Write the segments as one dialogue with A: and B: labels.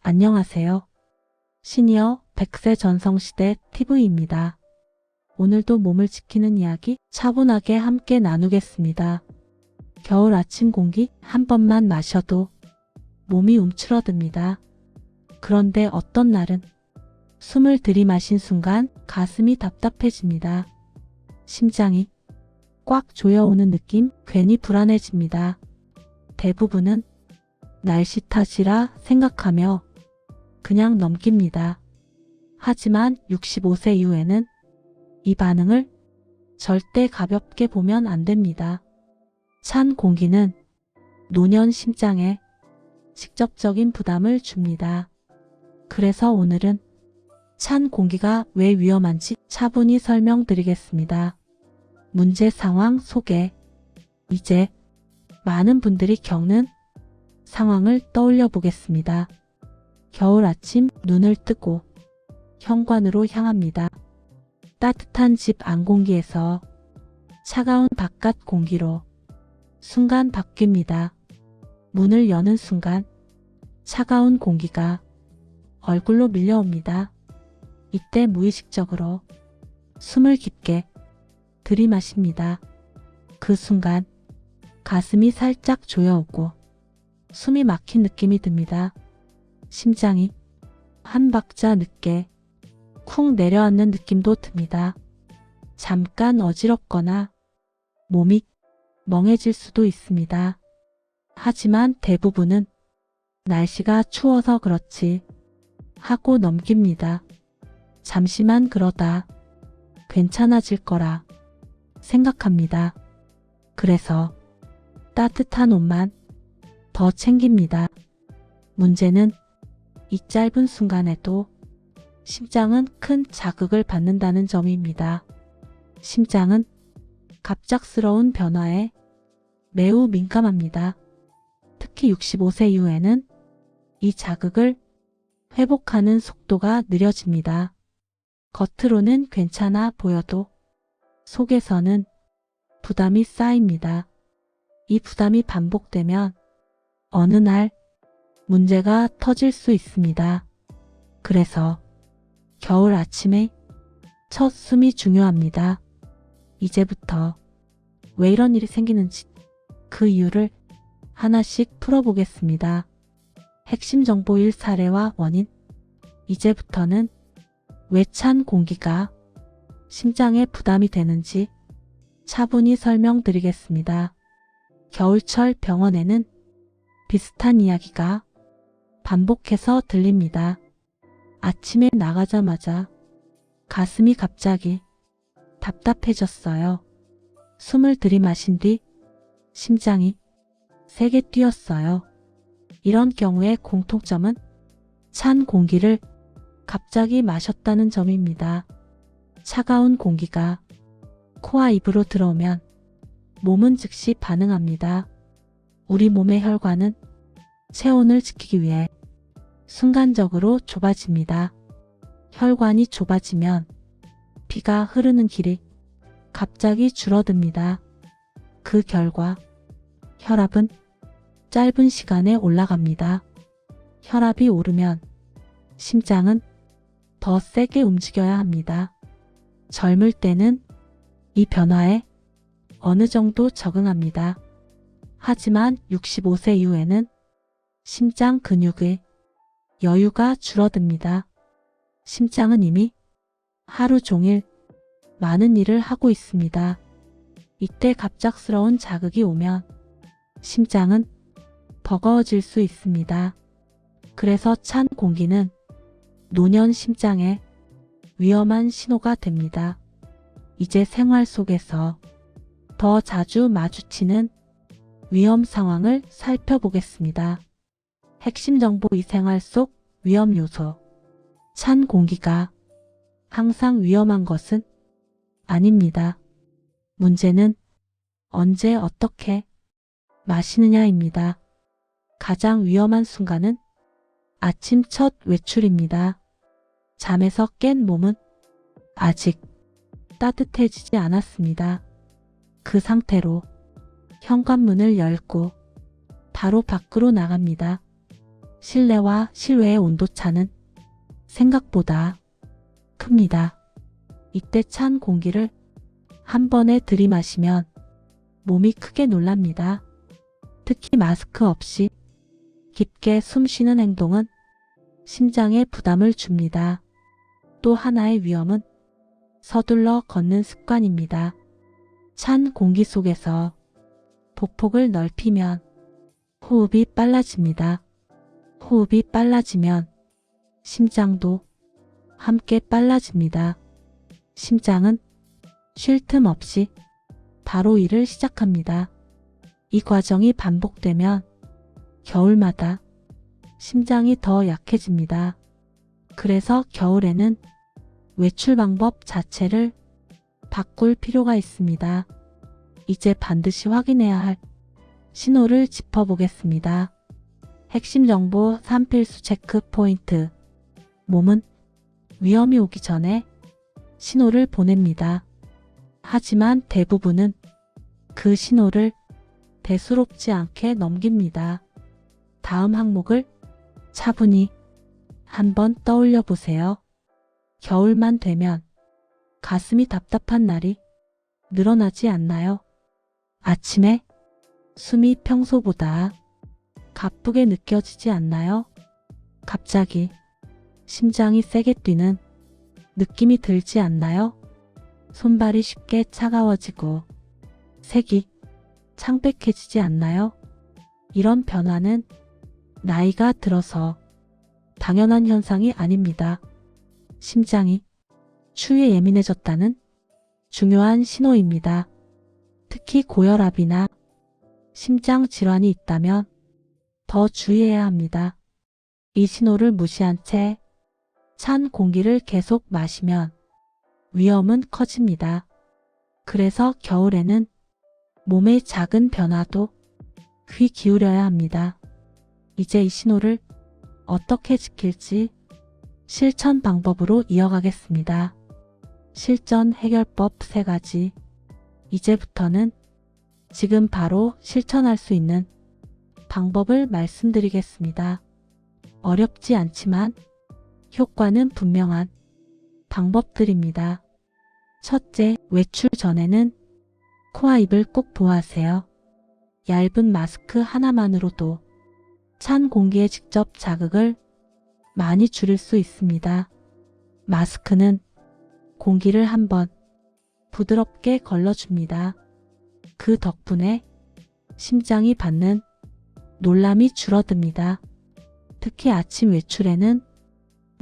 A: 안녕하세요. 시니어 100세 전성시대 TV입니다. 오늘도 몸을 지키는 이야기 차분하게 함께 나누겠습니다. 겨울 아침 공기 한 번만 마셔도 몸이 움츠러듭니다. 그런데 어떤 날은 숨을 들이마신 순간 가슴이 답답해집니다. 심장이 꽉 조여오는 느낌, 괜히 불안해집니다. 대부분은 날씨 탓이라 생각하며 그냥 넘깁니다. 하지만 65세 이후에는 이 반응을 절대 가볍게 보면 안 됩니다. 찬 공기는 노년 심장에 직접적인 부담을 줍니다. 그래서 오늘은 찬 공기가 왜 위험한지 차분히 설명드리겠습니다. 문제 상황 소개. 이제 많은 분들이 겪는 상황을 떠올려 보겠습니다. 겨울 아침 눈을 뜨고 현관으로 향합니다. 따뜻한 집 안 공기에서 차가운 바깥 공기로 순간 바뀝니다. 문을 여는 순간 차가운 공기가 얼굴로 밀려옵니다. 이때 무의식적으로 숨을 깊게 들이마십니다. 그 순간 가슴이 살짝 조여오고 숨이 막힌 느낌이 듭니다. 심장이 한 박자 늦게 쿵 내려앉는 느낌도 듭니다. 잠깐 어지럽거나 몸이 멍해질 수도 있습니다. 하지만 대부분은 날씨가 추워서 그렇지 하고 넘깁니다. 잠시만 그러다 괜찮아질 거라 생각합니다. 그래서 따뜻한 옷만 더 챙깁니다. 문제는 이 짧은 순간에도 심장은 큰 자극을 받는다는 점입니다. 심장은 갑작스러운 변화에 매우 민감합니다. 특히 65세 이후에는 이 자극을 회복하는 속도가 느려집니다. 겉으로는 괜찮아 보여도 속에서는 부담이 쌓입니다. 이 부담이 반복되면 어느 날 문제가 터질 수 있습니다. 그래서 겨울 아침에 첫 숨이 중요합니다. 이제부터 왜 이런 일이 생기는지 그 이유를 하나씩 풀어보겠습니다. 핵심 정보 1 사례와 원인. 이제부터는 왜 찬 공기가 심장에 부담이 되는지 차분히 설명드리겠습니다. 겨울철 병원에는 비슷한 이야기가 반복해서 들립니다. 아침에 나가자마자 가슴이 갑자기 답답해졌어요. 숨을 들이마신 뒤 심장이 세게 뛰었어요. 이런 경우의 공통점은 찬 공기를 갑자기 마셨다는 점입니다. 차가운 공기가 코와 입으로 들어오면 몸은 즉시 반응합니다. 우리 몸의 혈관은 체온을 지키기 위해 순간적으로 좁아집니다. 혈관이 좁아지면 피가 흐르는 길이 갑자기 줄어듭니다. 그 결과 혈압은 짧은 시간에 올라갑니다. 혈압이 오르면 심장은 더 세게 움직여야 합니다. 젊을 때는 이 변화에 어느 정도 적응합니다. 하지만 65세 이후에는 심장 근육의 여유가 줄어듭니다. 심장은 이미 하루 종일 많은 일을 하고 있습니다. 이때 갑작스러운 자극이 오면 심장은 버거워질 수 있습니다. 그래서 찬 공기는 노년 심장에 위험한 신호가 됩니다. 이제 생활 속에서 더 자주 마주치는 위험 상황을 살펴보겠습니다. 핵심 정보 이 생활 속 위험 요소. 찬 공기가 항상 위험한 것은 아닙니다. 문제는 언제 어떻게 마시느냐입니다. 가장 위험한 순간은 아침 첫 외출입니다. 잠에서 깬 몸은 아직 따뜻해지지 않았습니다. 그 상태로 현관문을 열고 바로 밖으로 나갑니다. 실내와 실외의 온도차는 생각보다 큽니다. 이때 찬 공기를 한 번에 들이마시면 몸이 크게 놀랍니다. 특히 마스크 없이 깊게 숨 쉬는 행동은 심장에 부담을 줍니다. 또 하나의 위험은 서둘러 걷는 습관입니다. 찬 공기 속에서 보폭을 넓히면 호흡이 빨라집니다. 호흡이 빨라지면 심장도 함께 빨라집니다. 심장은 쉴 틈 없이 바로 일을 시작합니다. 이 과정이 반복되면 겨울마다 심장이 더 약해집니다. 그래서 겨울에는 외출 방법 자체를 바꿀 필요가 있습니다. 이제 반드시 확인해야 할 신호를 짚어보겠습니다. 핵심 정보 3필수 체크 포인트. 몸은 위험이 오기 전에 신호를 보냅니다. 하지만 대부분은 그 신호를 대수롭지 않게 넘깁니다. 다음 항목을 차분히 한번 떠올려 보세요. 겨울만 되면 가슴이 답답한 날이 늘어나지 않나요? 아침에 숨이 평소보다 가쁘게 느껴지지 않나요? 갑자기 심장이 세게 뛰는 느낌이 들지 않나요? 손발이 쉽게 차가워지고 색이 창백해지지 않나요? 이런 변화는 나이가 들어서 당연한 현상이 아닙니다. 심장이 추위에 예민해졌다는 중요한 신호입니다. 특히 고혈압이나 심장 질환이 있다면 더 주의해야 합니다. 이 신호를 무시한 채 찬 공기를 계속 마시면 위험은 커집니다. 그래서 겨울에는 몸의 작은 변화도 귀 기울여야 합니다. 이제 이 신호를 어떻게 지킬지 실천 방법으로 이어가겠습니다. 실전 해결법 3가지. 이제부터는 지금 바로 실천할 수 있는 방법을 말씀드리겠습니다. 어렵지 않지만 효과는 분명한 방법들입니다. 첫째, 외출 전에는 코와 입을 꼭 보호하세요. 얇은 마스크 하나만으로도 찬 공기에 직접 자극을 많이 줄일 수 있습니다. 마스크는 공기를 한번 부드럽게 걸러줍니다. 그 덕분에 심장이 받는 놀람이 줄어듭니다. 특히 아침 외출에는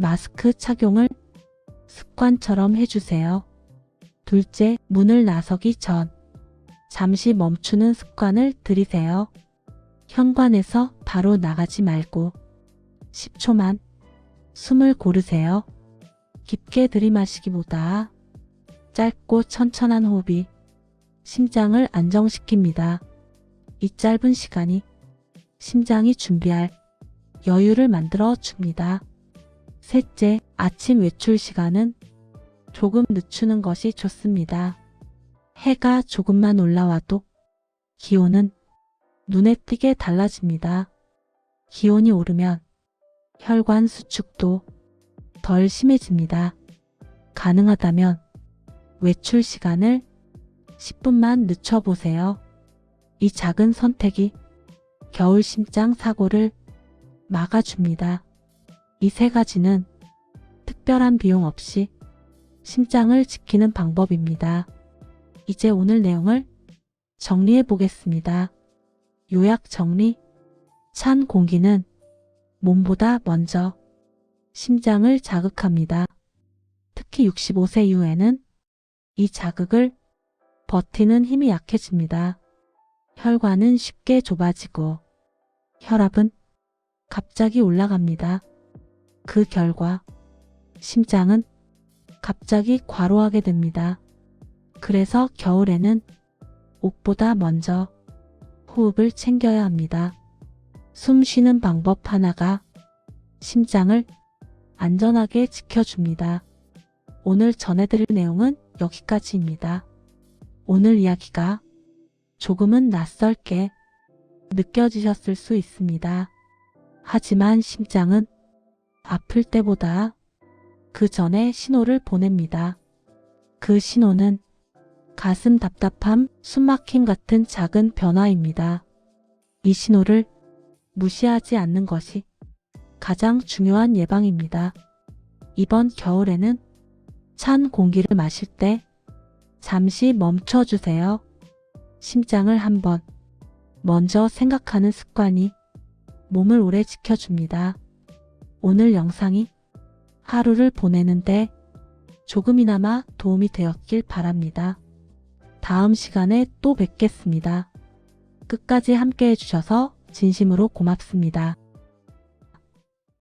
A: 마스크 착용을 습관처럼 해주세요. 둘째, 문을 나서기 전 잠시 멈추는 습관을 들이세요. 현관에서 바로 나가지 말고 10초만 숨을 고르세요. 깊게 들이마시기보다 짧고 천천한 호흡이 심장을 안정시킵니다. 이 짧은 시간이 심장이 준비할 여유를 만들어 줍니다. 셋째, 아침 외출 시간은 조금 늦추는 것이 좋습니다. 해가 조금만 올라와도 기온은 눈에 띄게 달라집니다. 기온이 오르면 혈관 수축도 덜 심해집니다. 가능하다면 외출 시간을 10분만 늦춰보세요. 이 작은 선택이 겨울 심장 사고를 막아줍니다. 이 3가지는 특별한 비용 없이 심장을 지키는 방법입니다. 이제 오늘 내용을 정리해 보겠습니다. 요약 정리. 찬 공기는 몸보다 먼저 심장을 자극합니다. 특히 65세 이후에는 이 자극을 버티는 힘이 약해집니다. 혈관은 쉽게 좁아지고 혈압은 갑자기 올라갑니다. 그 결과 심장은 갑자기 과로하게 됩니다. 그래서 겨울에는 옷보다 먼저 호흡을 챙겨야 합니다. 숨 쉬는 방법 하나가 심장을 안전하게 지켜줍니다. 오늘 전해드릴 내용은 여기까지입니다. 오늘 이야기가 조금은 낯설게 느껴지셨을 수 있습니다. 하지만 심장은 아플 때보다 그 전에 신호를 보냅니다. 그 신호는 가슴 답답함, 숨막힘 같은 작은 변화입니다. 이 신호를 무시하지 않는 것이 가장 중요한 예방입니다. 이번 겨울에는 찬 공기를 마실 때 잠시 멈춰주세요. 심장을 한번 먼저 생각하는 습관이 몸을 오래 지켜줍니다. 오늘 영상이 하루를 보내는데 조금이나마 도움이 되었길 바랍니다. 다음 시간에 또 뵙겠습니다. 끝까지 함께 해주셔서 진심으로 고맙습니다.